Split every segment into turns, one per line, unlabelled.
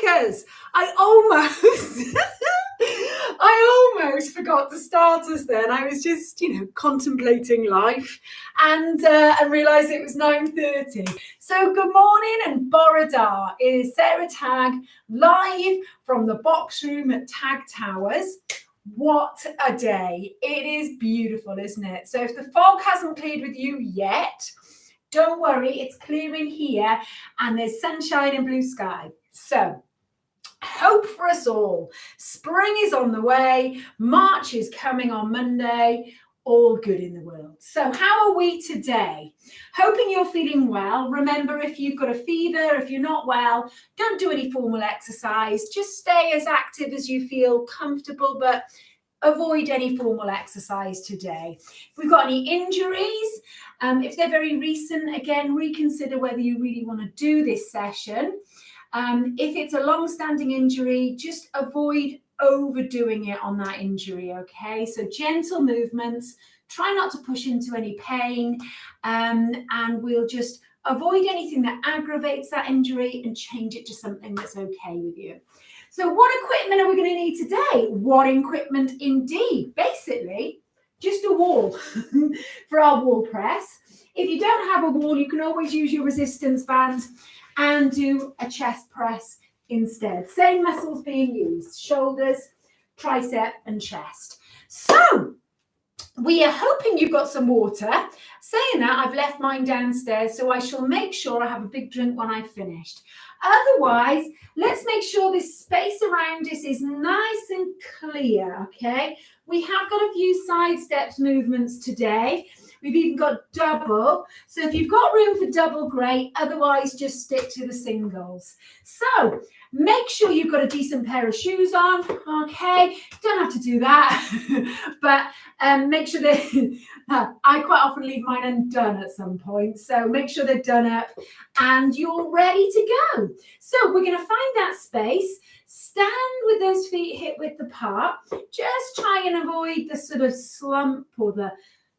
stickers. I almost I almost forgot to start us then. I was just, contemplating life and realised it was 9:30. So good morning and Borodar. It is Sarah Tag live from the box room at Tag Towers. What a day. It is beautiful, isn't it? So if the fog hasn't cleared with you yet, don't worry, it's clearing here and there's sunshine and blue sky. So hope for us all. Spring is on the way. March is coming on Monday. All good in the world. So how are we today? Hoping you're feeling well. Remember, if you've got a fever, if you're not well, don't do any formal exercise. Just stay as active as you feel comfortable, but avoid any formal exercise today. If we've got any injuries, if they're very recent, again, reconsider whether you really want to do this session. If it's a long-standing injury, just avoid overdoing it on that injury, okay? So gentle movements, try not to push into any pain, and we'll just avoid anything that aggravates that injury and change it to something that's okay with you. So what equipment are we going to need today? What equipment indeed? Basically, just a wall for our wall press. If you don't have a wall, you can always use your resistance band and do a chest press instead. Same muscles being used, shoulders, tricep and chest. So we are hoping you've got some water. Saying that, I've left mine downstairs, so I shall make sure I have a big drink when I've finished. Otherwise, let's make sure this space around us is nice and clear, okay? We have got a few side steps movements today. We've even got double. So if you've got room for double, great. Otherwise, just stick to the singles. So make sure you've got a decent pair of shoes on, okay? Don't have to do that, but make sure that I quite often leave mine undone at some point. So make sure they're done up and you're ready to go. So we're going to find that space. Stand with those feet hip width apart. Just try and avoid the sort of slump or the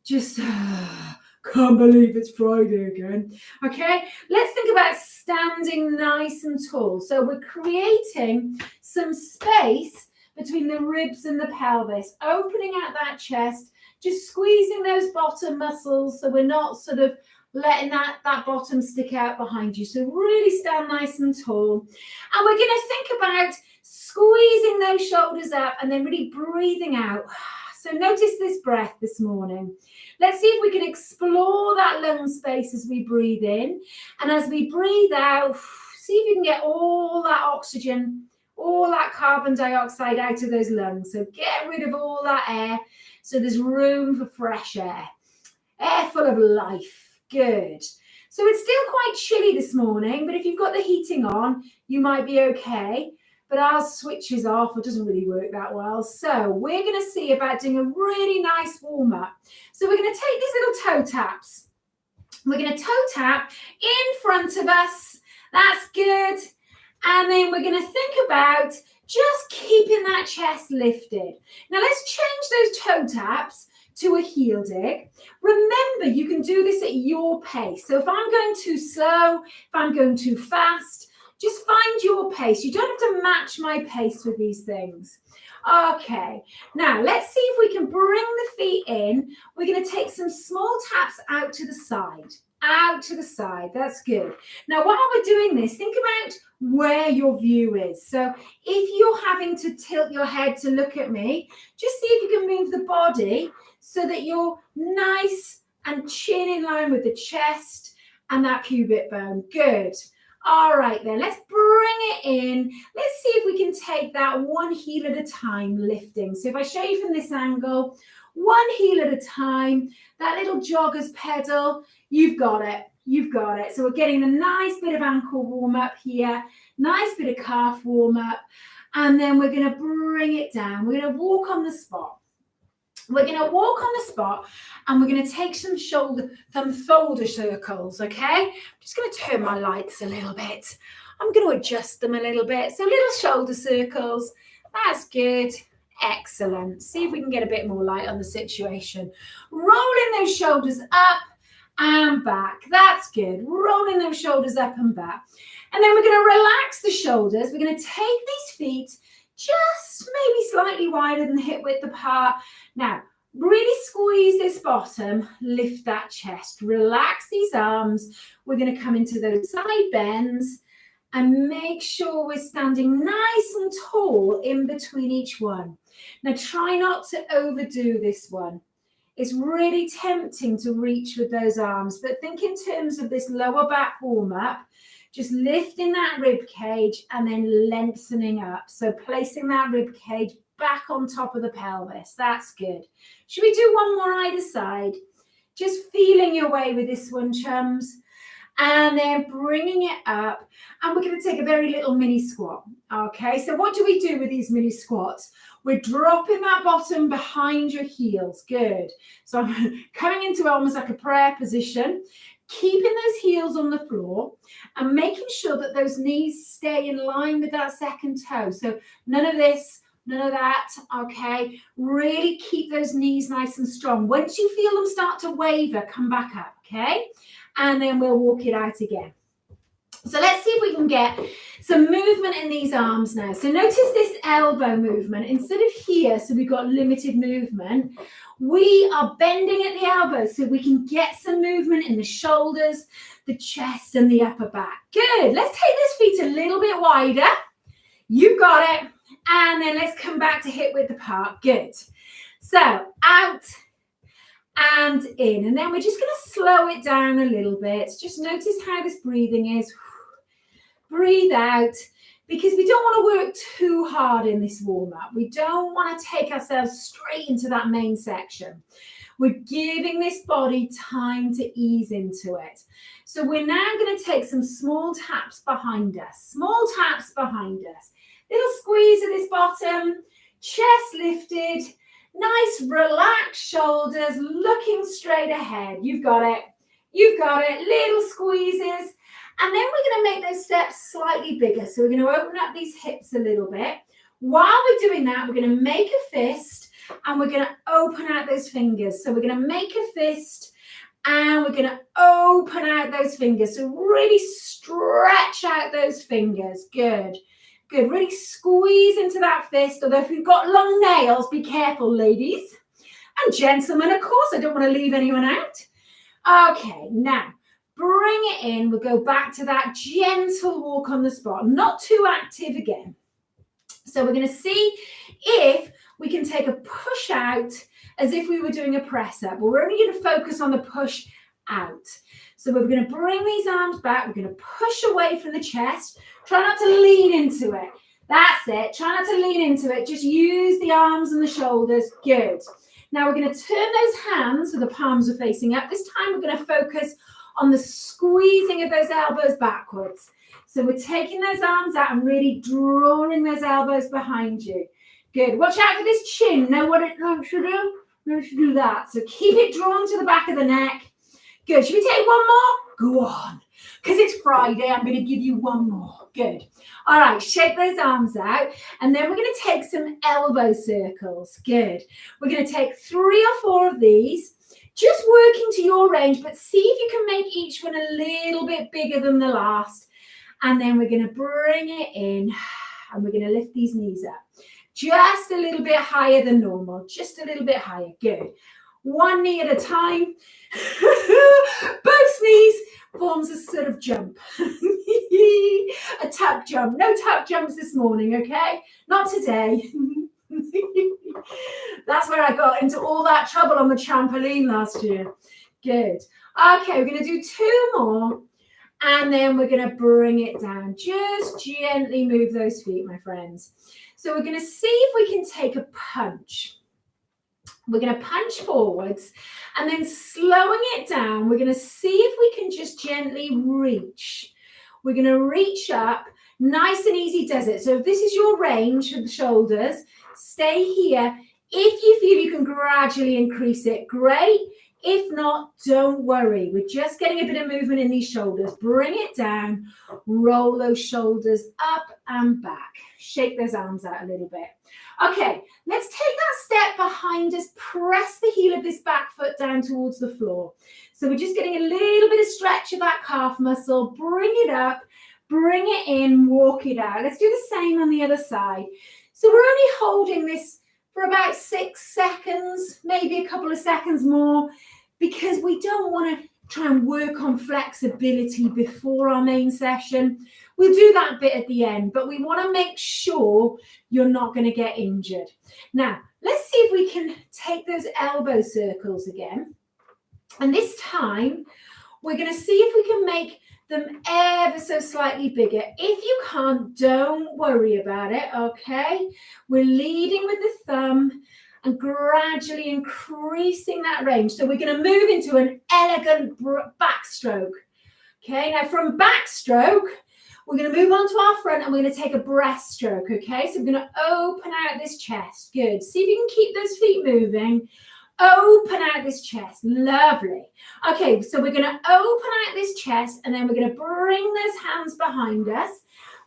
just can't believe it's Friday again. Okay, let's think about standing nice and tall. So we're creating some space between the ribs and the pelvis, opening out that chest, just squeezing those bottom muscles so we're not sort of letting that bottom stick out behind you. So really stand nice and tall. And we're going to think about squeezing those shoulders up and then really breathing out. So notice this breath this morning. Let's see if we can explore that lung space as we breathe in. And as we breathe out, see if you can get all that oxygen, all that carbon dioxide out of those lungs. So get rid of all that air so there's room for fresh air. Air full of life. Good. So it's still quite chilly this morning, but if you've got the heating on, you might be okay. But ours switches off. It doesn't really work that well. So we're going to see about doing a really nice warm-up. So we're going to take these little toe taps. We're going to toe tap in front of us. That's good. And then we're going to think about just keeping that chest lifted. Now let's change those toe taps to a heel dig. Remember, you can do this at your pace. So if I'm going too slow, if I'm going too fast, just find your pace. You don't have to match my pace with these things. Okay, now let's see if we can bring the feet in. We're going to take some small taps out to the side. Out to the side, that's good. Now while we're doing this, think about where your view is. So if you're having to tilt your head to look at me, just see if you can move the body so that you're nice and chin in line with the chest and that pubic bone. Good. All right then, let's bring it in. Let's see if we can take that one heel at a time, lifting. So if I show you from this angle, one heel at a time, that little jogger's pedal, you've got it. You've got it. So we're getting a nice bit of ankle warm up here, nice bit of calf warm up, and then we're going to bring it down. We're going to walk on the spot. We're going to walk on the spot and we're going to take some shoulder circles, okay? I'm just going to turn my lights a little bit. I'm going to adjust them a little bit. So little shoulder circles. That's good. Excellent. See if we can get a bit more light on the situation. Rolling those shoulders up and back. That's good. Rolling those shoulders up and back. And then we're going to relax the shoulders. We're going to take these feet just maybe slightly wider than hip width apart. Now, really squeeze this bottom, lift that chest, relax these arms. We're going to come into those side bends and make sure we're standing nice and tall in between each one. Now, try not to overdo this one. It's really tempting to reach with those arms, but think in terms of this lower back warm-up, just lifting that rib cage and then lengthening up. So placing that rib cage back on top of the pelvis. That's good. Should we do one more either side? Just feeling your way with this one, chums. And then bringing it up. And we're going to take a very little mini squat. Okay, so what do we do with these mini squats? We're dropping that bottom behind your heels. Good. So I'm coming into almost like a prayer position, keeping those heels on the floor and making sure that those knees stay in line with that second toe. So none of this, none of that, okay? Really keep those knees nice and strong. Once you feel them start to waver, come back up, okay? And then we'll walk it out again. So let's see if we can get some movement in these arms now. So notice this elbow movement. Instead of here, so we've got limited movement, we are bending at the elbows so we can get some movement in the shoulders, the chest, and the upper back. Good. Let's take these feet a little bit wider. You've got it. And then let's come back to hip width apart. Good. So out and in. And then we're just going to slow it down a little bit. Just notice how this breathing is. Breathe out, because we don't want to work too hard in this warm-up. We don't want to take ourselves straight into that main section. We're giving this body time to ease into it. So we're now going to take some small taps behind us. Small taps behind us. Little squeeze of this bottom, chest lifted, nice relaxed shoulders, looking straight ahead. You've got it. You've got it. Little squeezes. And then we're going to make those steps slightly bigger. So we're going to open up these hips a little bit. While we're doing that, we're going to make a fist and we're going to open out those fingers. So we're going to make a fist and we're going to open out those fingers. So really stretch out those fingers. Good. Good. Really squeeze into that fist. Although if you've got long nails, be careful, ladies and gentlemen, of course. I don't want to leave anyone out. Okay, now bring it in. We'll go back to that gentle walk on the spot, not too active again. So we're going to see if we can take a push out as if we were doing a press up. But we're only going to focus on the push out. So we're going to bring these arms back. We're going to push away from the chest. Try not to lean into it. That's it. Try not to lean into it. Just use the arms and the shoulders. Good. Now we're going to turn those hands so the palms are facing up. This time we're going to focus on the squeezing of those elbows backwards. So we're taking those arms out and really drawing those elbows behind you. Good. Watch out for this chin. Know what it should do? No, should do that. So keep it drawn to the back of the neck. Good. Should we take one more? Go on. Because it's Friday, I'm going to give you one more. Good. All right, shake those arms out. And then we're going to take some elbow circles. Good. We're going to take 3 or 4 of these. Just working to your range, but see if you can make each one a little bit bigger than the last. And then we're going to bring it in and we're going to lift these knees up. Just a little bit higher than normal. Just a little bit higher. Good. One knee at a time. Both knees forms a sort of jump. A tuck jump. No tuck jumps this morning, okay? Not today. That's where I got into all that trouble on the trampoline last year. Good. Okay, we're going to do 2 more. And then we're going to bring it down. Just gently move those feet, my friends. So we're going to see if we can take a punch. We're going to punch forwards and then slowing it down, we're going to see if we can just gently reach. We're going to reach up. Nice and easy does it. So if this is your range of the shoulders, stay here. If you feel you can gradually increase it, great. If not, don't worry. We're just getting a bit of movement in these shoulders. Bring it down, roll those shoulders up and back. Shake those arms out a little bit. Okay, let's take that step behind us. Press the heel of this back foot down towards the floor. So we're just getting a little bit of stretch of that calf muscle. Bring it up, bring it in, walk it out. Let's do the same on the other side. So we're only holding this for about 6 seconds, maybe a couple of seconds more, because we don't want to try and work on flexibility before our main session. We'll do that bit at the end, but we want to make sure you're not going to get injured. Now, let's see if we can take those elbow circles again. And this time, we're going to see if we can make them ever so slightly bigger. If you can't, don't worry about it, okay? We're leading with the thumb and gradually increasing that range. So we're going to move into an elegant backstroke. Okay, now from backstroke, we're going to move on to our front and we're going to take a breaststroke, okay? So we're going to open out this chest. Good. See if you can keep those feet moving. Open out this chest. Lovely. Okay, so we're going to open out this chest and then we're going to bring those hands behind us.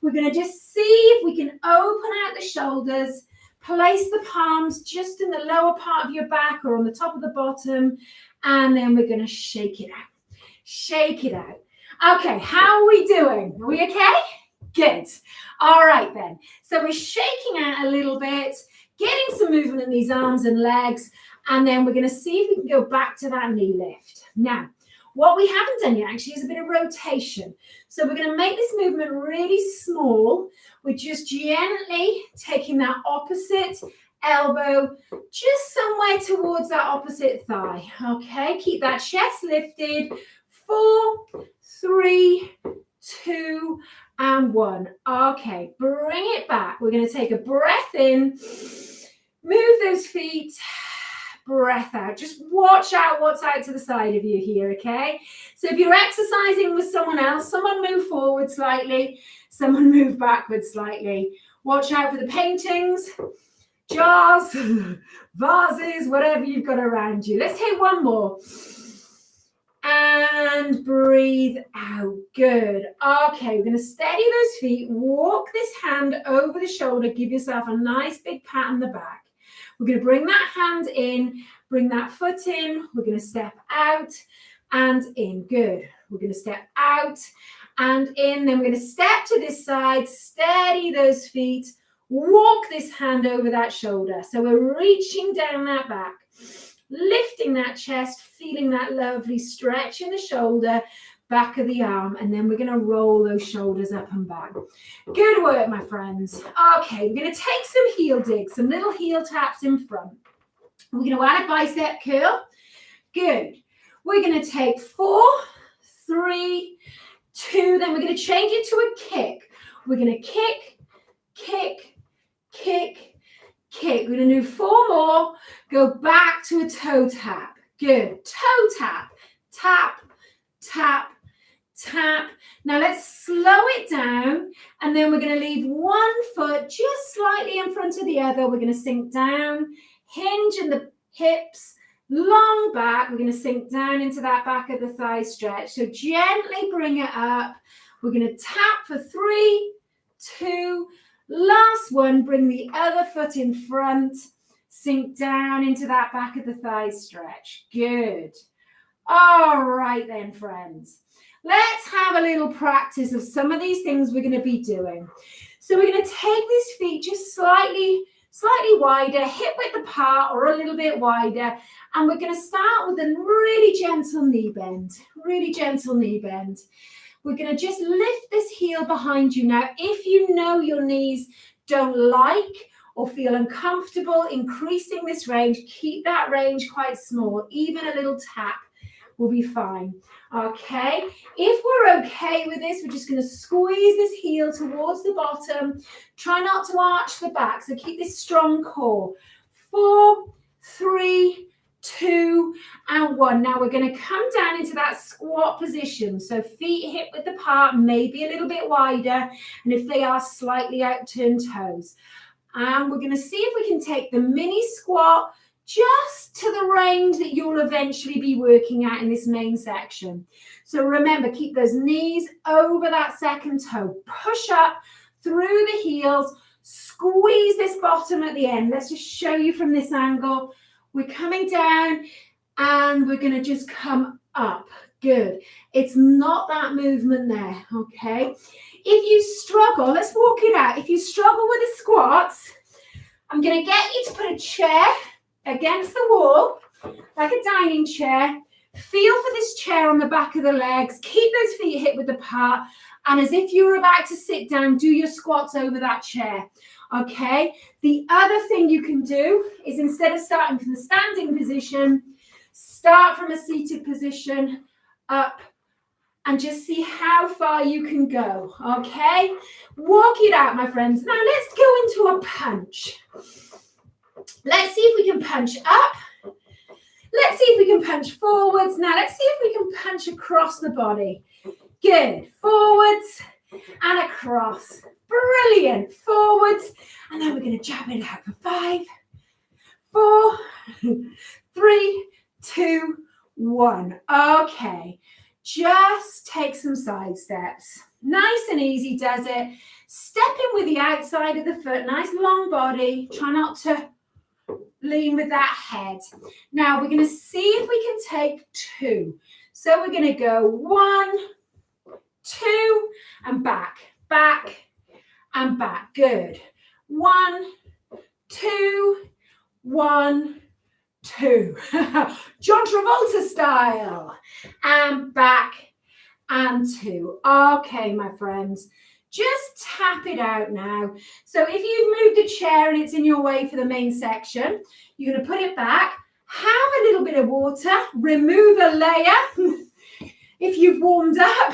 We're going to just see if we can open out the shoulders. Place the palms just in the lower part of your back or on the top of the bottom. And then we're going to shake it out. Shake it out. Okay, how are we doing? Are we okay? Good. All right then. So we're shaking out a little bit, getting some movement in these arms and legs. And then we're going to see if we can go back to that knee lift. Now, what we haven't done yet actually is a bit of rotation. So we're going to make this movement really small. We're just gently taking that opposite elbow just somewhere towards that opposite thigh. Okay, keep that chest lifted. 4, 3, 2, and 1. Okay, bring it back. We're going to take a breath in. Move those feet. Breath out. Just watch out what's out to the side of you here, okay? So if you're exercising with someone else, someone move forward slightly, someone move backwards slightly. Watch out for the paintings, jars, vases, whatever you've got around you. Let's take one more. And breathe out. Good. Okay, we're going to steady those feet. Walk this hand over the shoulder. Give yourself a nice big pat on the back. We're going to bring that hand in, bring that foot in. We're going to step out and in. Good. We're going to step out and in. Then we're going to step to this side, steady those feet, walk this hand over that shoulder. So we're reaching down that back, lifting that chest, feeling that lovely stretch in the shoulder, back of the arm, and then we're going to roll those shoulders up and back. Good work, my friends. Okay, we're going to take some heel digs, some little heel taps in front. We're going to add a bicep curl. Good. We're going to take 4, 3, 2, then we're going to change it to a kick. We're going to kick, kick, kick, kick. We're going to do 4 more. Go back to a toe tap. Good. Toe tap, tap, tap, tap. Now let's slow it down and then we're going to leave one foot just slightly in front of the other. We're going to sink down, hinge in the hips, long back. We're going to sink down into that back of the thigh stretch. So gently bring it up. We're going to tap for 3, 2, last one. Bring the other foot in front, sink down into that back of the thigh stretch. Good. All right then, friends. Let's have a little practice of some of these things we're going to be doing. So we're going to take these feet just slightly wider, hip width apart or a little bit wider. And we're going to start with a really gentle knee bend, really gentle knee bend. We're going to just lift this heel behind you. Now, if you know your knees don't like or feel uncomfortable increasing this range, keep that range quite small. Even a little tap will be fine. Okay, if we're okay with this, we're just going to squeeze this heel towards the bottom. Try not to arch the back, so keep this strong core. 4, 3, 2, and 1. Now we're going to come down into that squat position. So feet hip width apart, maybe a little bit wider, and if they are, slightly out-turned toes. And we're going to see if we can take the mini squat just to the range that you'll eventually be working at in this main section. So remember, keep those knees over that second toe. Push up through the heels. Squeeze this bottom at the end. Let's just show you from this angle. We're coming down and we're going to just come up. Good. It's not that movement there, okay? If you struggle, let's walk it out. If you struggle with the squats, I'm going to get you to put a chair against the wall, like a dining chair. Feel for this chair on the back of the legs. Keep those feet hip width apart. And as if you were about to sit down, do your squats over that chair, okay? The other thing you can do is, instead of starting from the standing position, start from a seated position up and just see how far you can go, okay? Walk it out, my friends. Now let's go into a punch. Let's see if we can punch up. Let's see if we can punch forwards. Now let's see if we can punch across the body. Good. Forwards and across. Brilliant. Forwards. And then we're going to jab it out for 5, 4, 3, 2, 1. Okay. Just take some side steps. Nice and easy does it. Step in with the outside of the foot. Nice long body. Try not to lean with that head. Now we're going to see if we can take 2. So we're going to go 1, 2, and back, back, and back. Good. 1, 2, 1, 2. John Travolta style. And back and 2. Okay, my friends. Just tap it out now. So if you've moved a chair and it's in your way for the main section, you're going to put it back, have a little bit of water, remove a layer if you've warmed up,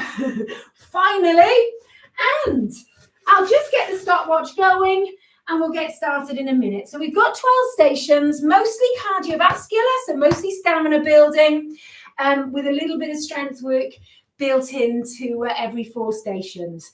finally, and I'll just get the stopwatch going and we'll get started in a minute. So we've got 12 stations, mostly cardiovascular, so mostly stamina building, with a little bit of strength work built into every 4 stations.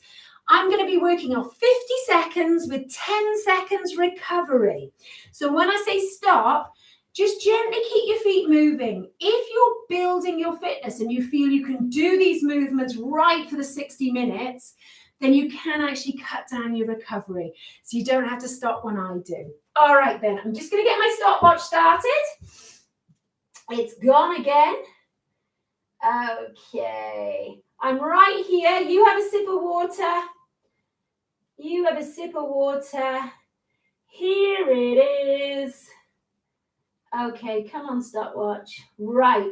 I'm going to be working on 50 seconds with 10 seconds recovery. So when I say stop, just gently keep your feet moving. If you're building your fitness and you feel you can do these movements right for the 60 minutes, then you can actually cut down your recovery. So you don't have to stop when I do. All right, then. I'm just going to get my stopwatch started. It's gone again. Okay. I'm right here. You have a sip of water. You have a sip of water. Here it is. Okay, come on, stopwatch. Right.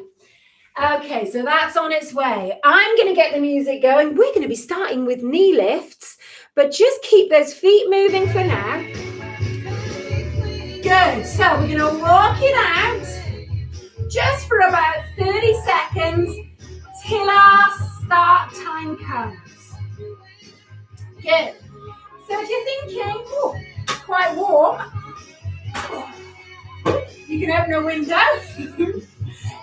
Okay, so that's on its way. I'm going to get the music going. We're going to be starting with knee lifts, but just keep those feet moving for now. Good. So we're going to walk it out just for about 30 seconds till our start time comes. Good. So if you're thinking, oh, it's quite warm, you can open a window.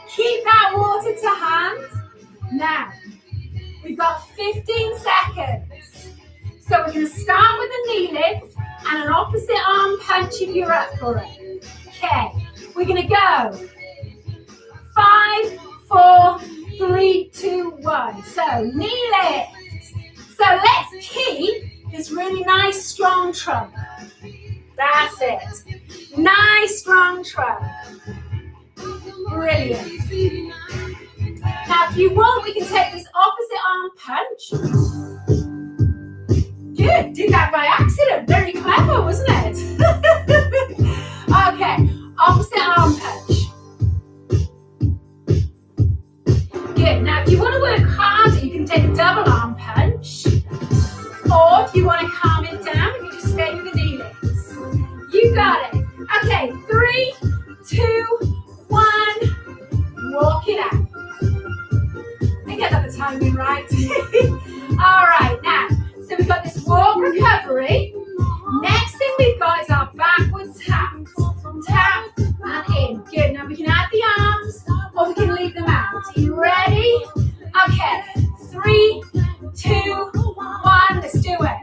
Keep that water to hand. Now, we've got 15 seconds. So we're going to start with a knee lift and an opposite arm punch if you're up for it. Okay, we're going to go. 5, 4, 3, 2, 1. So knee lifts. So let's keep this really nice strong trunk. That's it. Nice strong trunk. Brilliant. Now if you want, we can take this opposite arm punch. Good, did that by accident. Very clever, wasn't it? Okay, opposite arm punch. Good, now if you want to work harder, you can take a double arm punch. Or if you want to calm it down, you just stay with the knee lifts. You got it. Okay, 3, 2, 1. Walk it out. I get the timing right. All right, now, so we've got this walk recovery. Next thing we've got is our backward taps. Tap and in. Good. Now we can add the arms or we can leave them out. Are you ready? Okay. 3, 2, 1. Let's do it.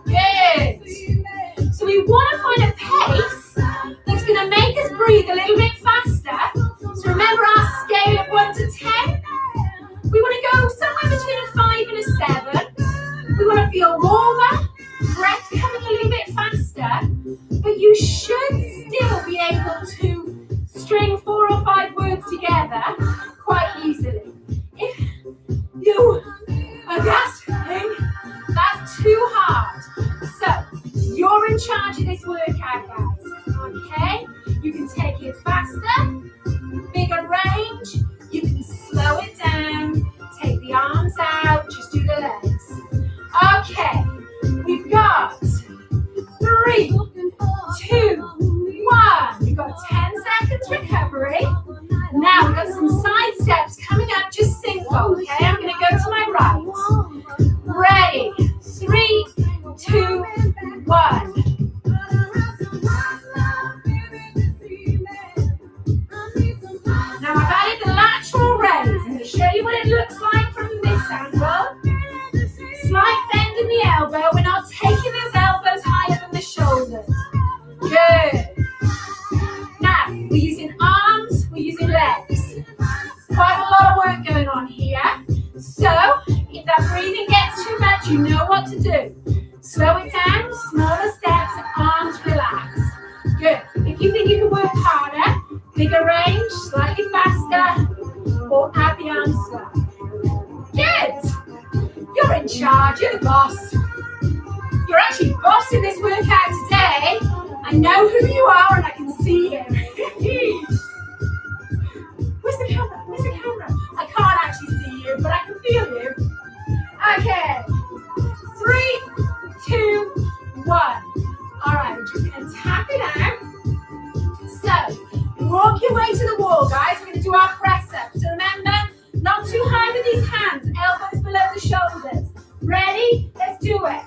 Good. So we want to find a pace that's going to feel warmer, breath coming a little bit faster, but you should still be able to string 4 or 5 words together quite easily. If you are gasping, that's too hard. So, you're in charge of this workout, guys, okay? You can take it faster, bigger range, you can slow it down, take the arms out, just do the legs. Okay, we've got 3, 2, 1. We've got 10 seconds recovery. Now we've got some side steps coming up, just single, okay? I'm going to go to my right. Ready, 3, 2, 1. Now I've added the lateral raise. I'm going to show you what it looks like from this angle. Slight bend in the elbow. We're not taking those elbows higher than the shoulders. Good. Now, we're using arms, we're using legs. Quite a lot of work going on here. So, if that breathing gets too much, you know what to do. Slow it down, smaller steps, arms relax. Good. If you think you can work harder, bigger range, slightly faster, or add the arms slow. Good. You're in charge, you're the boss. You're actually bossing this workout today. I know who you are and I can see you. Where's the camera? Where's the camera? I can't actually see you, but I can feel you. Okay. 3, 2, 1. All right, we're just going to tap it out. So, walk your way to the wall, guys. We're going to do our press up. So remember, not too high with these hands. Elbows below the shoulders. Ready? Let's do it.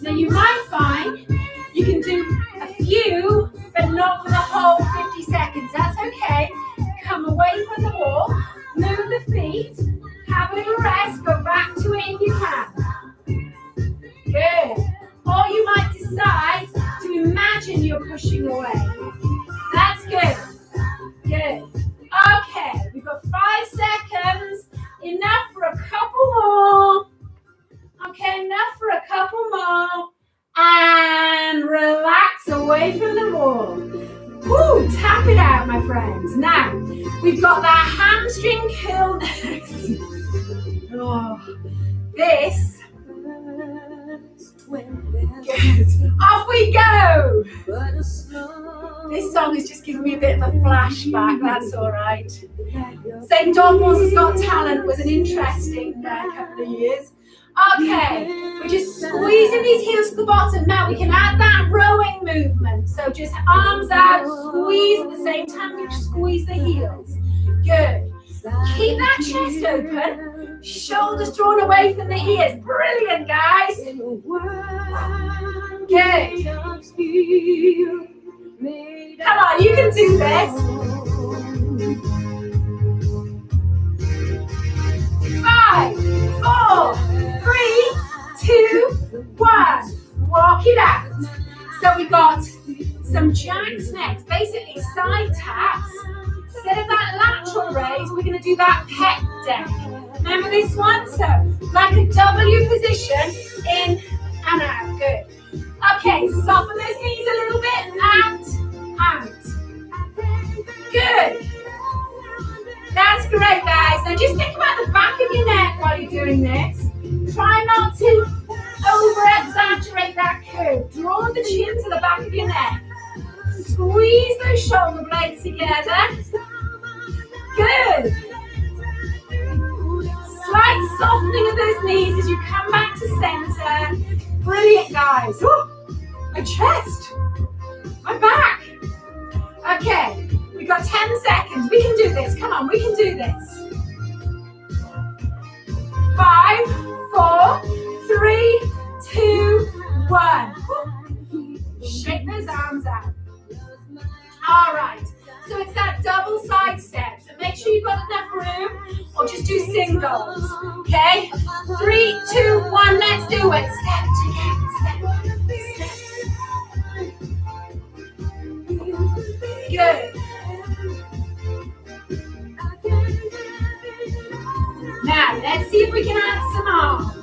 Now you might find you can do a few, but not for the whole 50 seconds. That's okay. Come away from the wall, move the feet, have a little rest, go back to it if you can. Good. Or you might decide to imagine you're pushing away. That's good. Good. Okay, we've got 5 seconds. Enough for a couple more. Okay, enough for a couple more. And relax away from the wall. Woo, tap it out, my friends. Now, we've got that hamstring curl next. Oh, this. Good. Off we go. This song is just giving me a bit of a flashback. That's all right. St. Donald's Got Talent was an interesting couple of years. Okay, we're just squeezing these heels to the bottom. Now we can add that rowing movement. So just arms out, squeeze at the same time you squeeze the heels. Good. Keep that chest open. Shoulders drawn away from the ears. Brilliant, guys. Good. Come on, you can do this. 5, 4, 3, 2, 1. Walk it out. So we got some jacks next, basically side taps. Instead of that lateral raise, we're going to do that pec deck. Remember this one? So, like a W position, in and out. Good. Okay, soften those knees a little bit, and out. Good. That's great, guys. Now just think about the back of your neck while you're doing this. Try not to over-exaggerate that curve. Draw the chin to the back of your neck. Squeeze those shoulder blades together. Good. Slight softening of those knees as you come back to center. Brilliant, guys. Ooh, my chest, my back. Okay, we've got 10 seconds. We can do this. Come on, we can do this. 5, 4, 3, 2, 1. Shake those arms out. All right. So it's that double side step. So make sure you've got enough room, or just do singles. Okay? 3, 2, 1. Let's do it. Step together. Step. Good. Now, let's see if we can add some arms.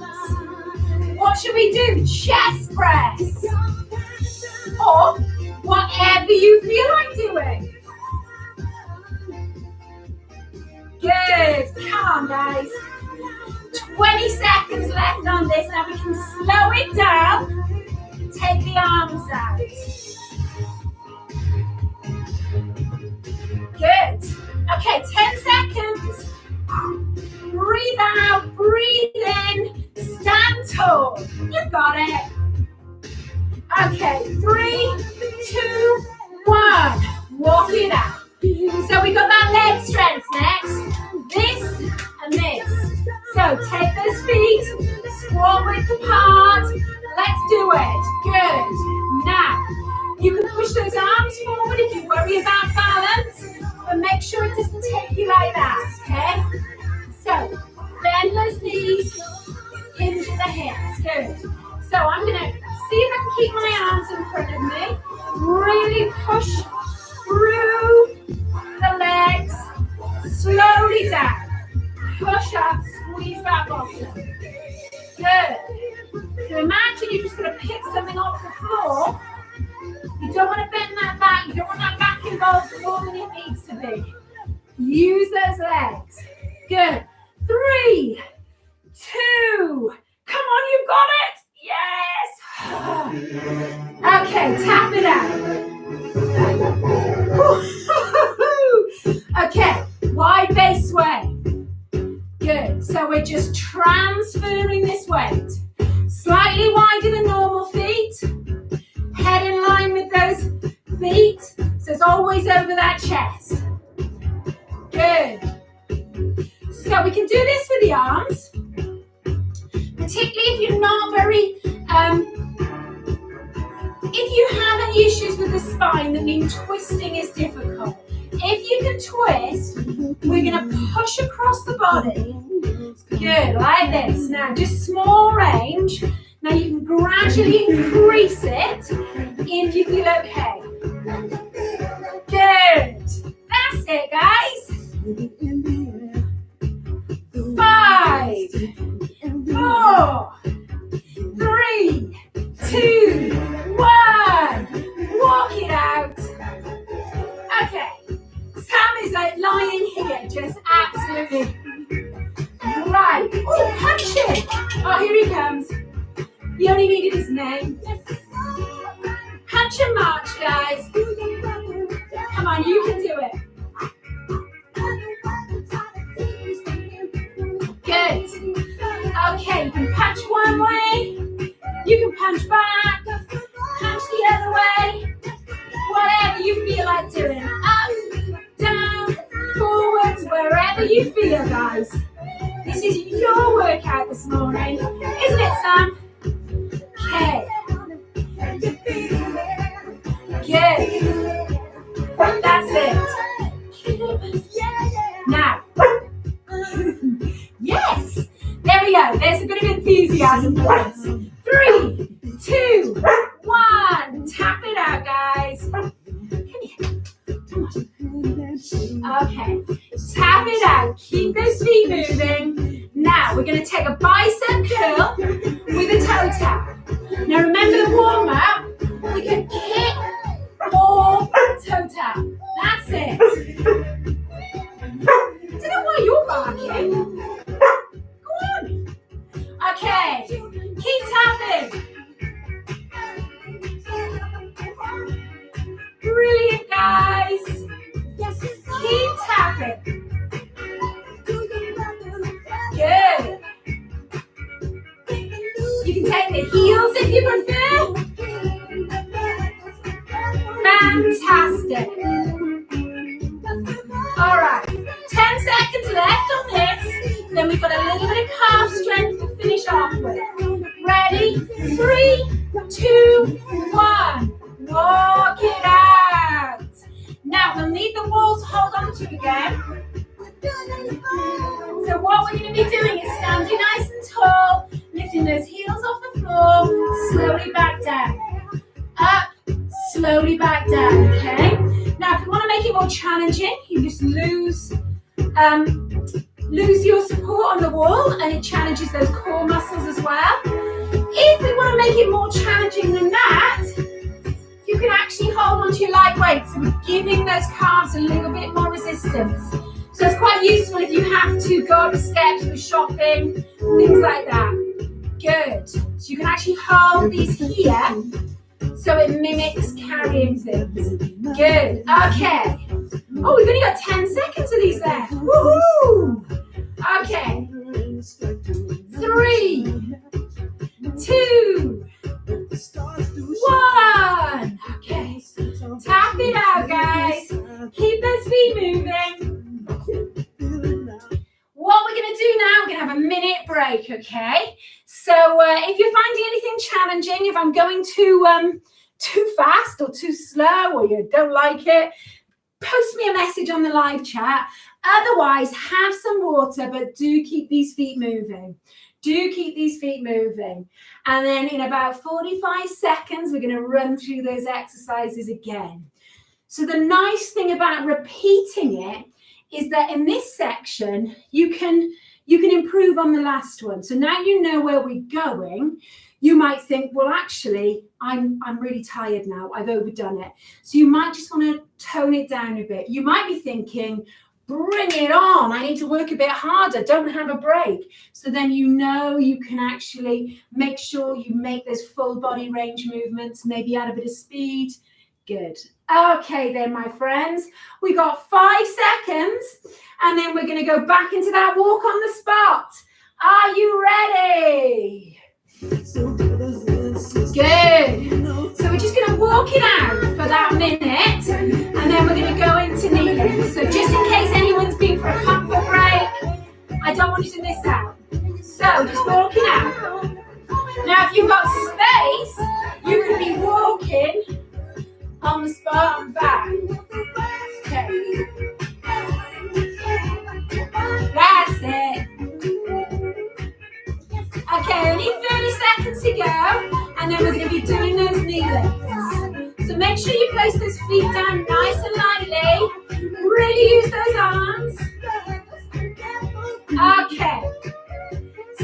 What should we do? Chest press. Or whatever you feel like doing. Good. Come on, guys. 20 seconds left on this. Now we can slow it down. Take the arms out. Good. Okay, 10 seconds. Breathe out, breathe in, stand tall. You've got it. Okay, 3, 2, 1. Walk it out. So we got that leg strength next. This and this. So take those feet, squat width apart. Let's do it. Good. Now, you can push those arms forward if you worry about balance, but make sure it doesn't take you like that, okay? So, bend those knees, hinge at the hips. Good. So I'm going to see if I can keep my arms in front of me. Really push through the legs. Slowly down. Push up, squeeze that bottom. Good. So imagine you're just going to pick something off the floor. You don't want to bend that back. You don't want that back involved more than it needs to be. Use those legs. Good. 3, 2. Come on, you've got it. Yes. Okay, tap it out. Okay, wide base sway. Good. So we're just transferring this weight. Slightly wider than normal feet. Head in line with those feet. So it's always over that chest. Good. So we can do this with the arms. Particularly if you're not very, if you have any issues with the spine that mean twisting is difficult. If you can twist, we're going to push across the body. Good, like this. Now, just small range. Now you can gradually increase it if you feel okay. Good. That's it, guys. 5, 4, 3, 2, 1. Walk it out. Okay. Sam is like lying here, just absolutely. Right. Oh, punch it. Oh, here he comes. He only needed his name. Punch and march, guys. Come on, you can do it. Good. Okay, you can punch one way. You can punch back. Punch the other way. Whatever you feel like doing. Up, down, forwards, wherever you feel, guys. This is your workout this morning, isn't it, Sam? Okay. Good. That's it. Now. Yes. There we go. There's a bit of enthusiasm for us. 3, 2, 1. Tap it out, guys. Come here. Come on. Okay. Tap it out. Keep those feet moving. Now we're going to take a bicep curl with a toe tap. Now remember the warm up. We can kick or toe tap. That's it. I don't know why you're barking. Go on. Okay. Keep tapping. Brilliant, guys. Keep tapping. Good. You can take the heels if you prefer. Fantastic. All right. 10 seconds left on this. Then we've got a little bit of calf strength to finish off with. Ready? 3, 2, 1. Walk it out. Now we'll need the wall to hold on to again. So what we're going to be doing is standing nice and tall, lifting those heels off the floor, slowly back down. Up, slowly back down, okay? Now if you want want to make it more challenging, you just lose your support on the wall, and it challenges those core muscles as well. If we want to make it more challenging than that, you can actually hold onto your light weight, so we're giving those calves a little bit more resistance. So it's quite useful if you have to go up the steps with shopping, things like that. Good. So you can actually hold these here, so it mimics carrying things. Good. Okay. Oh, we've only got 10 seconds of these left. Woohoo! Okay. 3, 2, 1. Okay. Tap it out, guys. Keep those feet moving. What we're going to do now, we're going to have a minute break, okay? So if you're finding anything challenging, if I'm going too fast or too slow, or you don't like it, post me a message on the live chat. Otherwise, have some water, but do keep these feet moving. Do keep these feet moving. And then in about 45 seconds, we're going to run through those exercises again. So the nice thing about repeating it is that in this section, you can improve on the last one. So now you know where we're going. You might think, well, actually, I'm really tired now. I've overdone it. So you might just want to tone it down a bit. You might be thinking, bring it on. I need to work a bit harder. Don't have a break. So then you know you can actually make sure you make those full body range movements, maybe add a bit of speed. Good. Okay then, my friends. We got 5 seconds, and then we're going to go back into that walk on the spot. Are you ready? Good. So we're just going to walk it out for that minute, and then we're going to go into knee lifts. So just in case anyone's been for a comfort break, I don't want you to miss out. So just walking out. Now, if you've got space, you can be walking on the spot and back. Okay. That's it. Okay, only 30 seconds to go, and then we're going to be doing those knee lifts. So make sure you place those feet down nice and lightly. Really use those arms. Okay.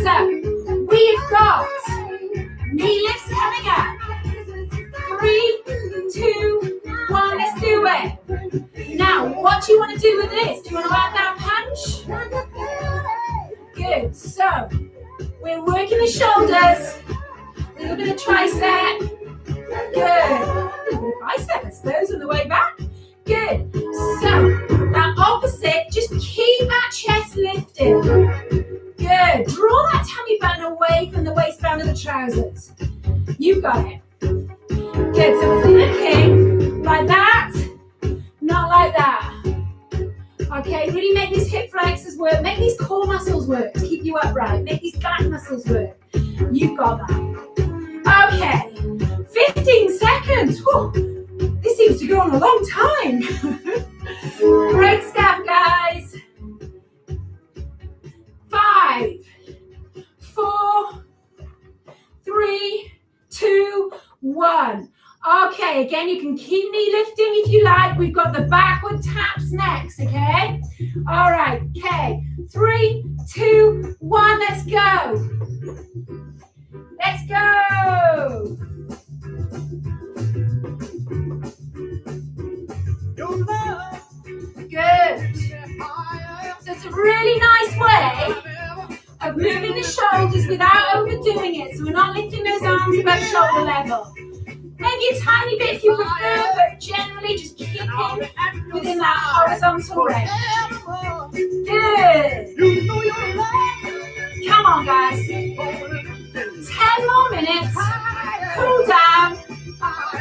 So we've got knee lifts coming up. 3, 2, 1, let's do it. Now, what do you want to do with this? Do you want to add that punch? Good. So we're working the shoulders, a little bit of tricep. Good. A little bit of bicep, I suppose, on the way back. Good. So that opposite, just keep that chest lifted. Good. Draw that tummy button away from the waistband of the trousers. You've got it. Good. So we're looking like that, not like that. Okay, really make these hip flexors work. Make these core muscles work to keep you upright. Make these back muscles work. You've got that. Okay, 15 seconds. Whew. This seems to go on a long time. Great stuff, guys. 5, 4, 3, 2, 1. Okay, again, you can keep knee lifting if you like. We've got the backward taps next, okay? All right, okay. 3, 2, 1, let's go. Let's go. Good. So it's a really nice way of moving the shoulders without overdoing it. So we're not lifting those arms above shoulder level. Maybe a tiny bit if you prefer, but generally just keeping within that horizontal range. Good. Come on, guys. 10 more minutes. Cool down.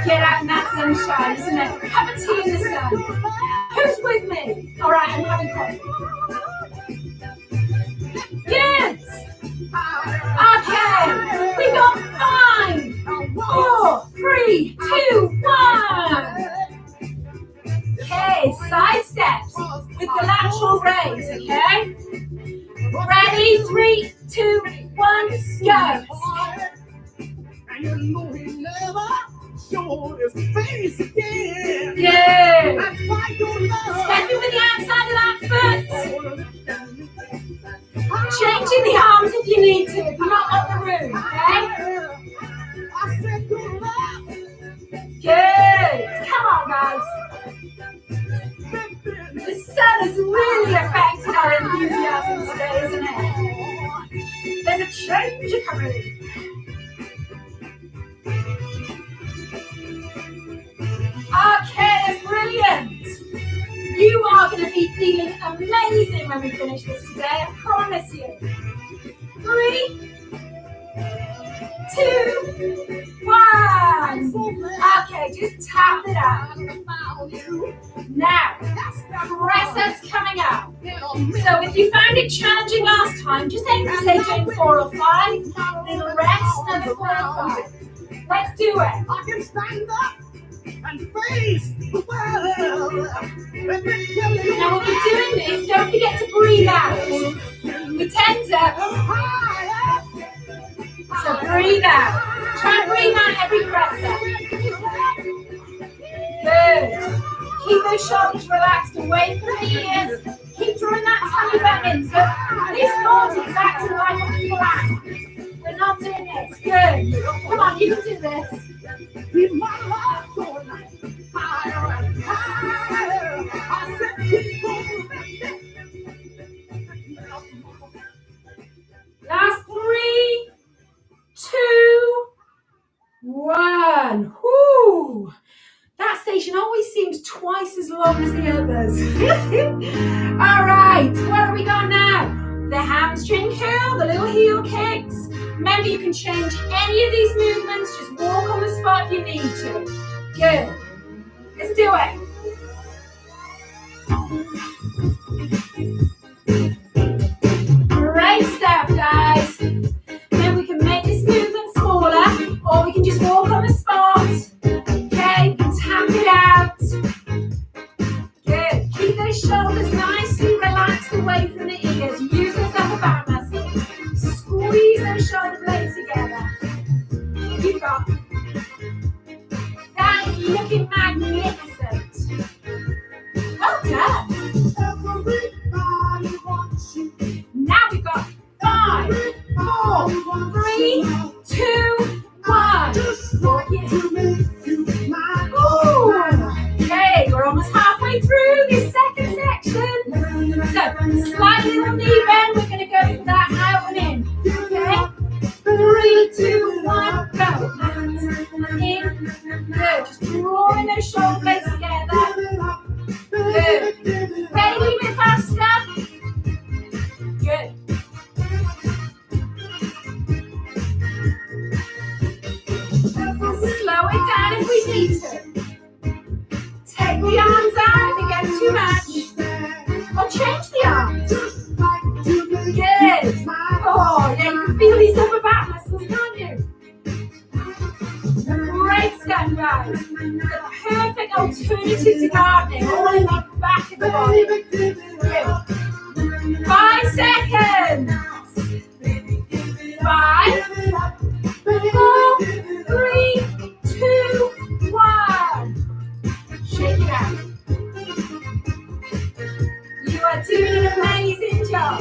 Get out in that sunshine, isn't it? Have a tea in the sun. Who's with me? All right, I'm having coffee. Yes. Okay. We got 5, 4, 3, 2, 1. Okay, side steps with the lateral raise, okay? Ready? 3, 2, 1, go. Good. Stepping with the outside of that foot. Changing the arms if you need to, if you've not got the room, okay? Good. Come on, guys. The sun has really affected our enthusiasm today, isn't it? There's a change coming. Okay, that's brilliant. You are going to be feeling amazing when we finish this today, I promise you. 3, 2, 1. Okay, just tap it out. Now, press-ups coming up. So if you found it challenging last time, just aim for say doing 4 or 5, little rest, another 4 or 5. Let's do it.
I can stand up and face the world.
Now when you're doing this, don't forget to breathe out. We tend to... So breathe out. Try and breathe out every press-up. Good. Keep those shoulders relaxed away from the ears. Keep drawing that tummy back in. So this body is acting like a plank. We're not doing this. Good. Come on, you can do this.
Keep my life going higher and higher. I said keep going.
Last 3, 2, 1. Whoo! That station always seems twice as long as the others. All right, what have we got now? The hamstring curl, the little heel kicks. Remember, you can change any of these movements. Just walk on the spot if you need to. Good. Let's do it. Great stuff, guys. Then we can make this movement smaller, or we can just walk on the spot. Okay, tap it out. Good. Keep those shoulders nicely relaxed away from the ears. Use those upper back muscles. Squeeze those shoulder blades together. You've got. That is looking magnificent. Well done.
Everybody wants you.
Now we've got 5, 4, 3, 2, 1. Walk it. Ooh. Okay, we're almost halfway through this second section. So, slightly little knee bend. We're going to go for that out and in. Okay? 3, 2, 1, go. Out and in. Good. Just drawing those shoulder blades together. Good. Ready a little bit faster. Good. Slow it down if we need to. Take the arms out if it gets too much. Or change the arms. Good. Oh, yeah, you can feel these upper back muscles, can't you? Great stuff, guys. The perfect alternative to gardening, all in the back of the body. Good. 5 seconds. 5, 4, 3, 2, 1. Shake it out. You are doing an amazing job.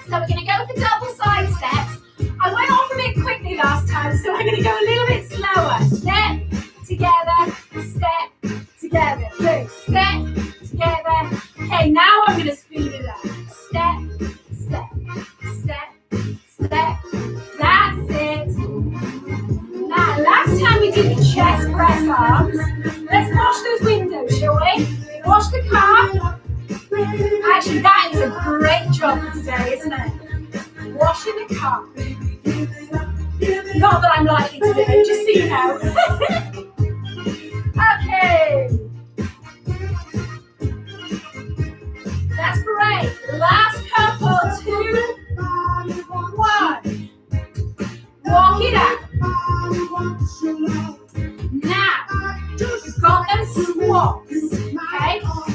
So we're going to go for double side steps. I went off a bit quickly last time, so I'm going to go a little bit slower. Step, together, step, together. Good. Step, together. Okay, now I'm going to speed it up. Step, step, step, step. That's it. Now, last time we did the chest press arms. Let's wash those windows, shall we? Wash the car. Actually, that is a great job for today, isn't it? Washing the car. Not that I'm likely to do it, just so you know. Okay. That's great. Last couple. 2, 1. Walk it out. Now, you've got them squats. Okay?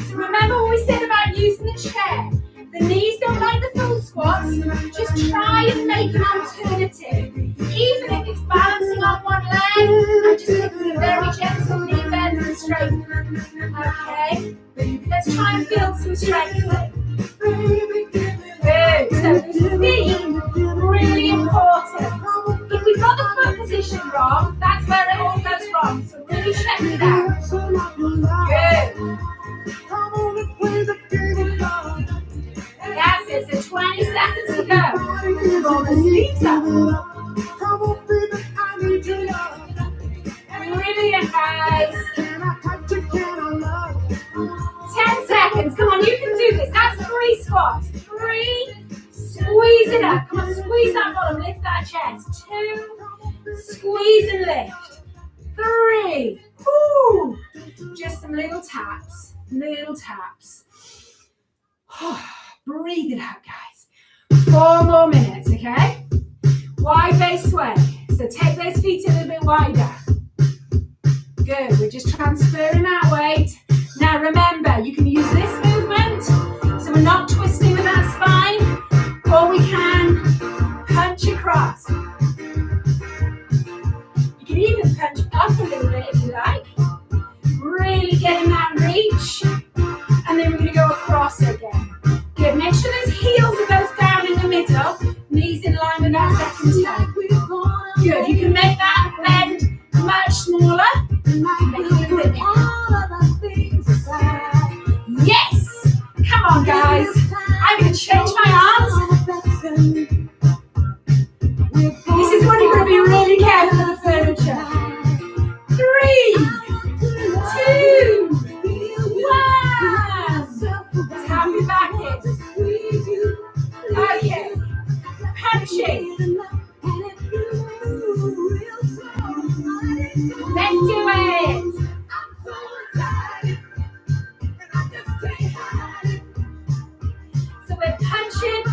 So remember what we said about using the chair. The knees don't like the full squats. Just try and make an alternative. Even if it's balancing on one leg, and just very gentle knee bend and stretch Okay, let's try and build some strength. Good. So the feet, really important. If we've got the foot position wrong, that's where it all goes wrong. So really check it out. Good. That's it. So 20 seconds to go. Roll the sleeves up. Brilliant, guys. 10 seconds. Come on, you can do this. That's 3 squats. 3. Squeeze it up. Come on, squeeze that bottom. Lift that chest. 2. Squeeze and lift. 3. Woo. Just some little taps. Little taps. Breathe it out, guys. 4 more minutes, okay? Wide base sway. So take those feet a little bit wider. Good. We're just transferring that weight. Now remember, you can use this movement, so we're not twisting with that spine, or we can punch across. You can even punch up a little bit if you like. Really getting that reach. And then we're going to go across again. Good. Make sure those heels are both down in the middle. Knees in line with that second toe. Good. You can make that bend much smaller. Yes! Come on, guys. I'm going to change my arms. This is when you're going to be really careful of the furniture. 3, 2, 1. Tap your back in. Okay. Punching. Let's do it. So we're punching,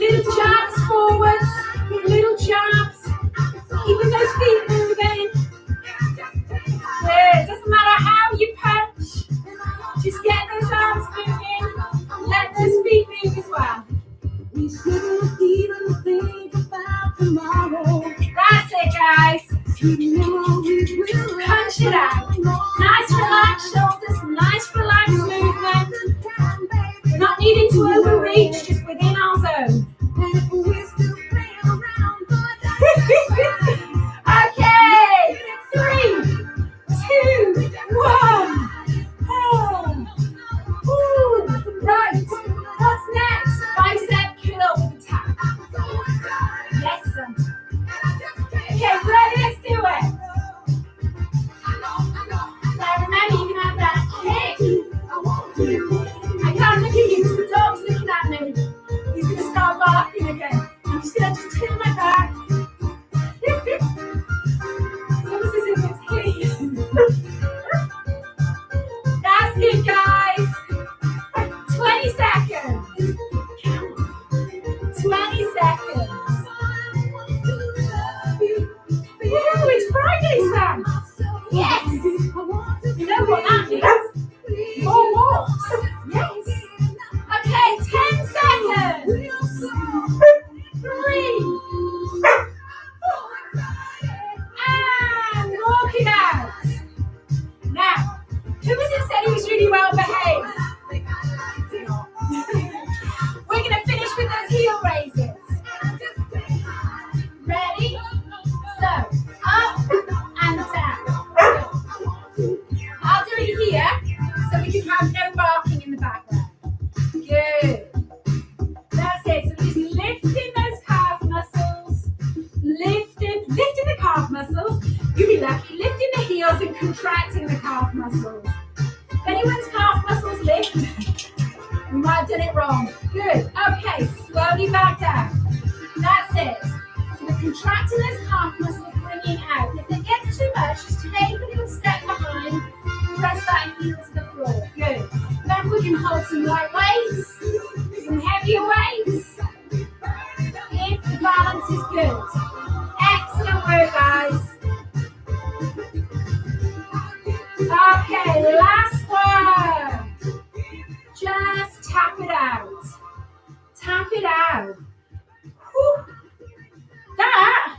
little jabs forwards, little jabs, keeping those feet moving. Good. Doesn't matter how you punch, just get those arms moving, let those feet move as well. We shouldn't even think about tomorrow. That's it, guys. Punch it out. Nice relaxed shoulders, nice relaxed movement. We're not needing to overreach, just within our zone. Okay, 3, 2, 1. Right, what's next? Bicep curl with a tap. Yes, sir. Okay, ready? Let's do it. Now remember, you can have that kick. I can't look at you because the dog's looking at me. He's going to start barking again. I'm just going to turn my back. It's almost as if it's hitting. That's it, guys. 20 seconds. 20 seconds. Woo, it's Friday, Sam. Yes. You know what that means? More walks. Yes. Okay, 10 seconds. 3. And walk it out. Now, who was it said he was really well behaved? We're going to finish with those heel raises. Ready? So, up and down. I'll do it here so we can have no barking in the background. Good. That's it. So we're just lifting those calf muscles. Lifting the calf muscles. You'll be lucky. Lifting the heels and contracting the calf muscles. If anyone's calf muscles lift, we might have done it wrong. Good. Okay, slowly back down. That's it. So we're contracting those calf muscles, bringing out. If it gets too much, just take a little step behind. Press that heel to the floor. Good. Then we can hold some light weights, some heavier weights. If the balance is good. Excellent work, guys. Okay, last one. Just tap it out. Tap it out. Whew. That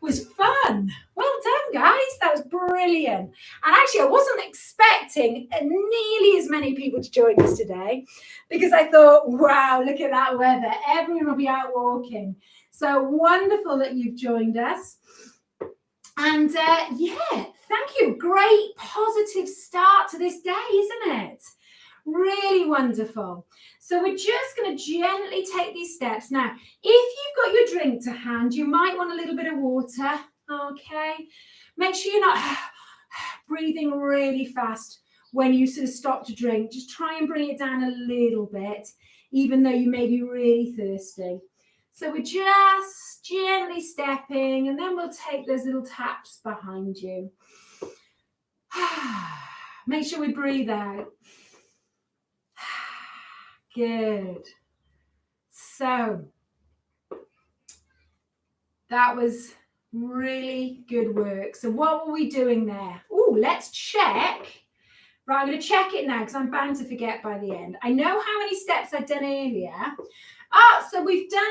was fun. Well done, guys. That was brilliant. And actually, I wasn't expecting nearly as many people to join us today because I thought, wow, look at that weather. Everyone will be out walking. So wonderful that you've joined us. And yeah, thank you. Great positive start to this day, isn't it? Really wonderful. So we're just going to gently take these steps. Now, if you've got your drink to hand, you might want a little bit of water. Okay. Make sure you're not breathing really fast when you sort of stop to drink. Just try and bring it down a little bit, even though you may be really thirsty. So we're just gently stepping, and then we'll take those little taps behind you. Make sure we breathe out. Good. So that was really good work. So what were we doing there? Oh, let's check. Right, I'm going to check it now because I'm bound to forget by the end. I know how many steps I'd done earlier. So we've done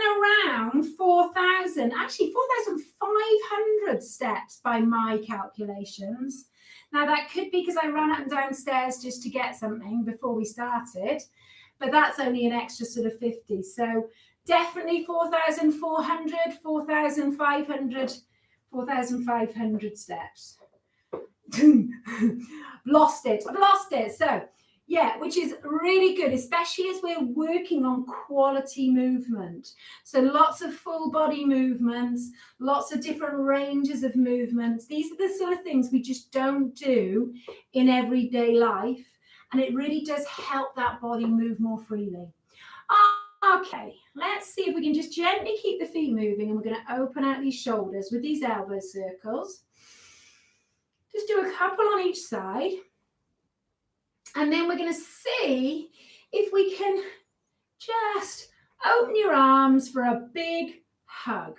around 4,000, actually 4,500 steps by my calculations. Now that could be because I ran up and downstairs just to get something before we started, but that's only an extra sort of 50. So definitely 4,400, 4,500 steps. Lost it. I've lost it. So yeah, which is really good, especially as we're working on quality movement. So lots of full body movements, lots of different ranges of movements. These are the sort of things we just don't do in everyday life. And it really does help that body move more freely. Okay, let's see if we can just gently keep the feet moving, and we're going to open out these shoulders with these elbow circles. Just do a couple on each side. And then we're going to see if we can just open your arms for a big hug.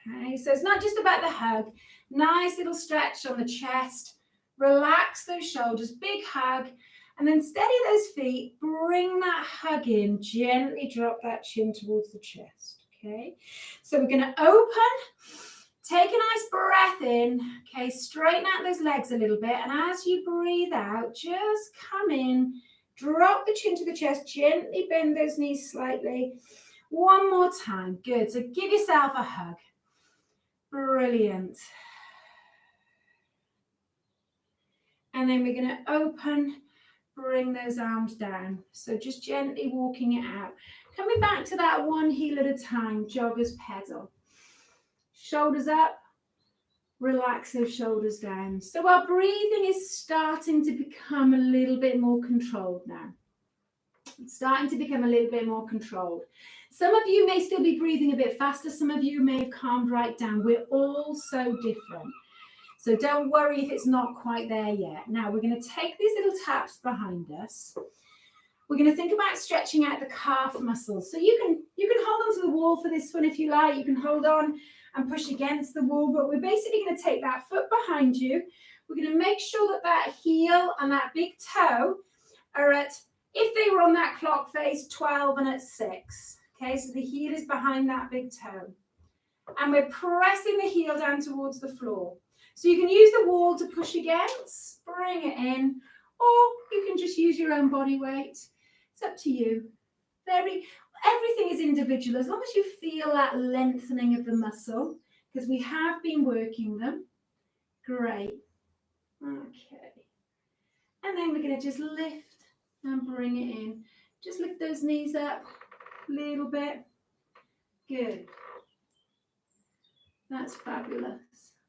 Okay, so it's not just about the hug. Nice little stretch on the chest. Relax those shoulders, big hug. And then steady those feet, bring that hug in, gently drop that chin towards the chest, okay? So we're gonna open, take a nice breath in, okay? Straighten out those legs a little bit, and as you breathe out, just come in, drop the chin to the chest, gently bend those knees slightly. One more time, good. So give yourself a hug. Brilliant. And then we're gonna open, bring those arms down. So just gently walking it out. Coming back to that one heel at a time, jogger's pedal. Shoulders up, relax those shoulders down. So our breathing is starting to become a little bit more controlled now. It's starting to become a little bit more controlled. Some of you may still be breathing a bit faster. Some of you may have calmed right down. We're all so different. So don't worry if it's not quite there yet. Now we're going to take these little taps behind us. We're going to think about stretching out the calf muscles. So you can hold onto the wall for this one if you like. You can hold on and push against the wall, but we're basically going to take that foot behind you. We're going to make sure that that heel and that big toe are at, if they were on that clock face, 12 and at 6. Okay, so the heel is behind that big toe. And we're pressing the heel down towards the floor. So you can use the wall to push against, bring it in, or you can just use your own body weight. It's up to you. Everything is individual, as long as you feel that lengthening of the muscle, because we have been working them. Great. Okay. And then we're going to just lift and bring it in. Just lift those knees up a little bit. Good. That's fabulous.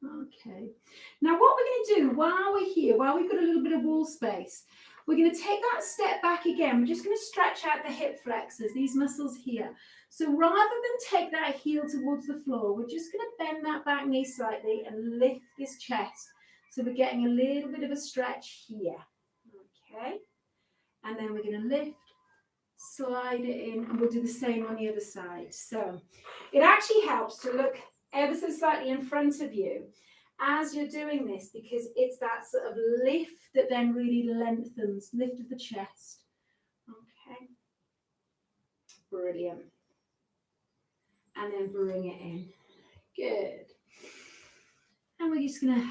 Okay. Now what we're going to do while we're here, while we've got a little bit of wall space, we're going to take that step back again. We're just going to stretch out the hip flexors, these muscles here. So rather than take that heel towards the floor, we're just going to bend that back knee slightly and lift this chest. So we're getting a little bit of a stretch here. Okay. And then we're going to lift, slide it in, and we'll do the same on the other side. So it actually helps to look ever so slightly in front of you as you're doing this, because it's that sort of lift that then really lengthens, lift of the chest. Okay, brilliant. And then bring it in. Good. And we're just going to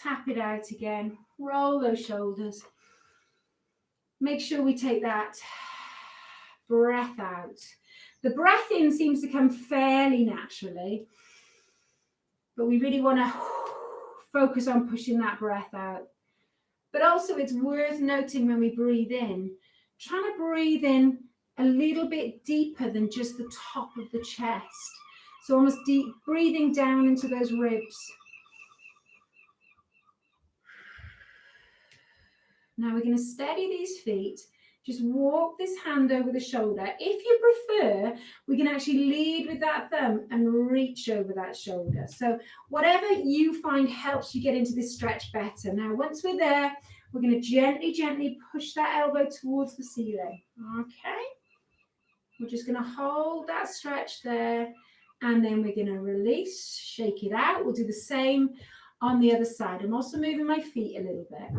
Tap it out again. Roll those shoulders. Make sure we take that breath out. The breath in seems to come fairly naturally, but we really want to focus on pushing that breath out. But also it's worth noting when we breathe in, trying to breathe in a little bit deeper than just the top of the chest. So almost deep breathing down into those ribs. Now we're going to steady these feet. Just walk this hand over the shoulder. If you prefer, we can actually lead with that thumb and reach over that shoulder. So whatever you find helps you get into this stretch better. Now, once we're there, we're going to gently, gently push that elbow towards the ceiling. Okay. We're just going to hold that stretch there, and then we're going to release, shake it out. We'll do the same on the other side. I'm also moving my feet a little bit.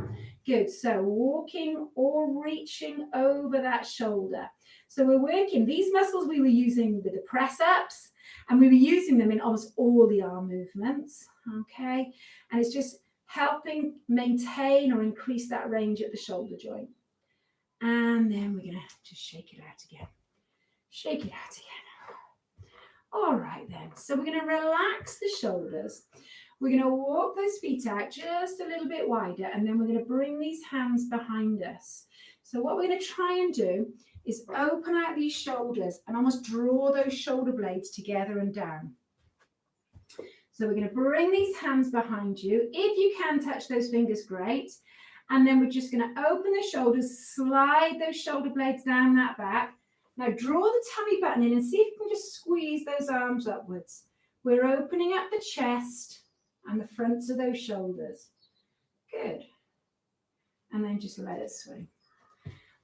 Good. So walking or reaching over that shoulder. So we're working these muscles we were using with the press ups, and we were using them in almost all the arm movements. Okay. And it's just helping maintain or increase that range at the shoulder joint. And then we're going to just shake it out again. Shake it out again. All right then. So we're going to relax the shoulders. We're going to walk those feet out just a little bit wider, and then we're going to bring these hands behind us. So what we're going to try and do is open out these shoulders and almost draw those shoulder blades together and down. So we're going to bring these hands behind you. If you can touch those fingers, great. And then we're just going to open the shoulders, slide those shoulder blades down that back. Now draw the tummy button in and see if you can just squeeze those arms upwards. We're opening up the chest and the fronts of those shoulders. Good. And then just let it swing.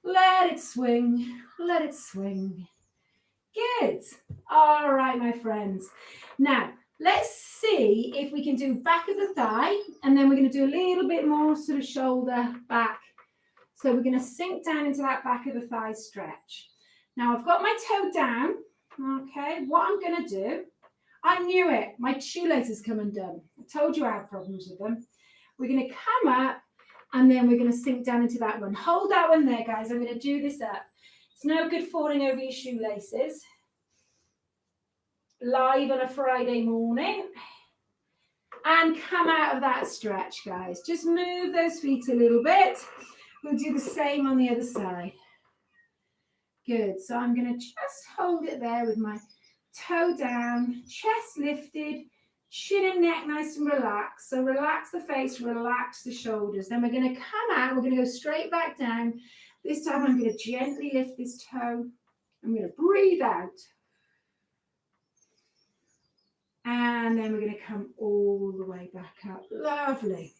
Let it swing. Let it swing. Good. All right, my friends. Now, let's see if we can do back of the thigh, and then we're going to do a little bit more sort of shoulder back. So we're going to sink down into that back of the thigh stretch. Now, I've got my toe down. Okay, what I'm going to do, I knew it. My shoelaces come undone. I told you I had problems with them. We're going to come up, and then we're going to sink down into that one. Hold that one there, guys. I'm going to do this up. It's no good falling over your shoelaces. Live on a Friday morning. And come out of that stretch, guys. Just move those feet a little bit. We'll do the same on the other side. Good. So I'm going to just hold it there with my toe down, chest lifted, chin and neck nice and relaxed. So relax the face, relax the shoulders. Then we're going to come out. We're going to go straight back down. This time I'm going to gently lift this toe. I'm going to breathe out. And then we're going to come all the way back up. Lovely.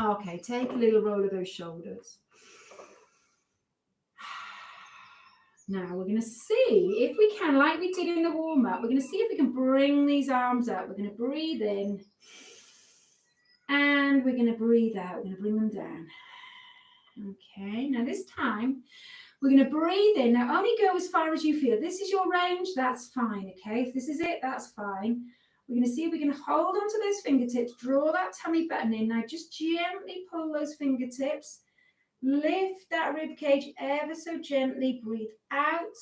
Okay, take a little roll of those shoulders. Now we're going to see if we can, like we did in the warm-up, we're going to see if we can bring these arms up. We're going to breathe in and we're going to breathe out. We're going to bring them down. Okay, now this time we're going to breathe in. Now only go as far as you feel. This is your range, that's fine, okay? If this is it, that's fine. We're going to see if we can hold onto those fingertips, draw that tummy button in. Now just gently pull those fingertips. Lift that rib cage ever so gently. Breathe out.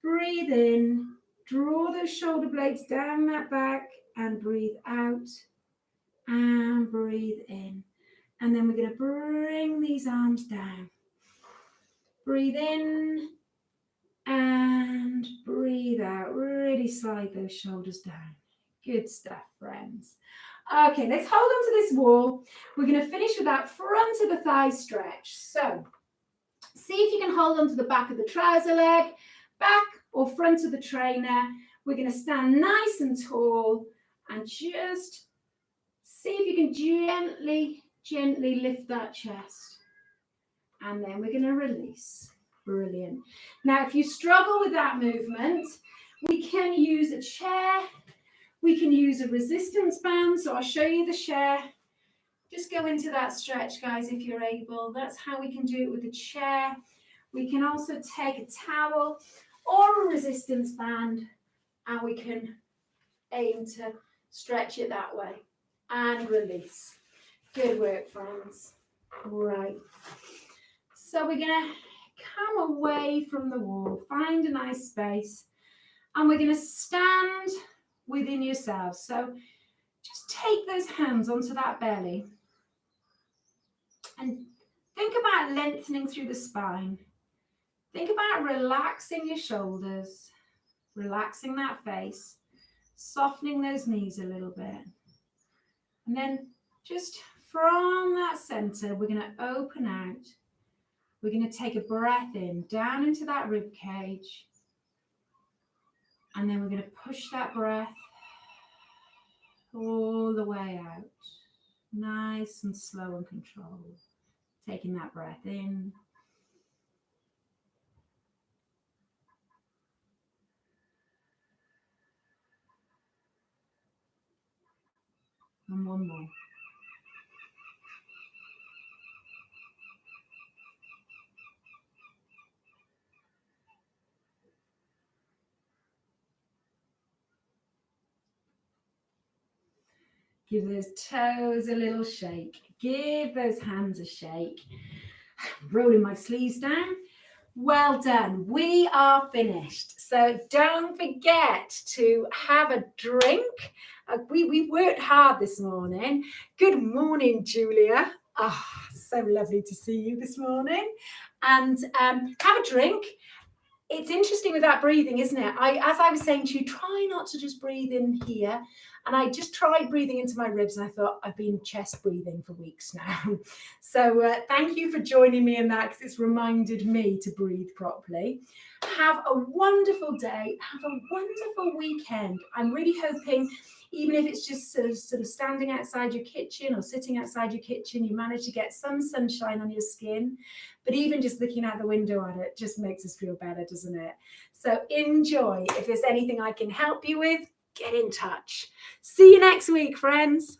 Breathe in. Draw those shoulder blades down that back and breathe out. And breathe in. And then we're going to bring these arms down. Breathe in and breathe out. Really slide those shoulders down. Good stuff, friends. Okay, let's hold on to this wall. We're going to finish with that front of the thigh stretch. So, see if you can hold on to the back of the trouser leg, back or front of the trainer. We're going to stand nice and tall and just see if you can gently lift that chest. And then we're going to release. Brilliant. Now, if you struggle with that movement, we can use a chair. We can use a resistance band, so I'll show you the chair. Just go into that stretch, guys, if you're able. That's how we can do it with the chair. We can also take a towel or a resistance band, and we can aim to stretch it that way and release. Good work, friends. Right. So we're going to come away from the wall, find a nice space, and we're going to stand within yourselves. So just take those hands onto that belly and think about lengthening through the spine. Think about relaxing your shoulders, relaxing that face, softening those knees a little bit. And then just from that center, we're going to open out. We're going to take a breath in, down into that rib cage. And then we're going to push that breath all the way out. Nice and slow and controlled. Taking that breath in. And one more. Give those toes a little shake. Give those hands a shake. Rolling my sleeves down. Well done. We are finished. So don't forget to have a drink. We worked hard this morning. Good morning, Julia. So lovely to see you this morning. And have a drink. It's interesting with that breathing, isn't it? As I was saying to you, try not to just breathe in here. And I just tried breathing into my ribs and I thought I've been chest breathing for weeks now. So thank you for joining me in that, because it's reminded me to breathe properly. Have a wonderful day. Have a wonderful weekend. I'm really hoping, even if it's just sort of standing outside your kitchen or sitting outside your kitchen, you manage to get some sunshine on your skin. But even just looking out the window at it just makes us feel better, doesn't it? So enjoy. If there's anything I can help you with, get in touch. See you next week, friends.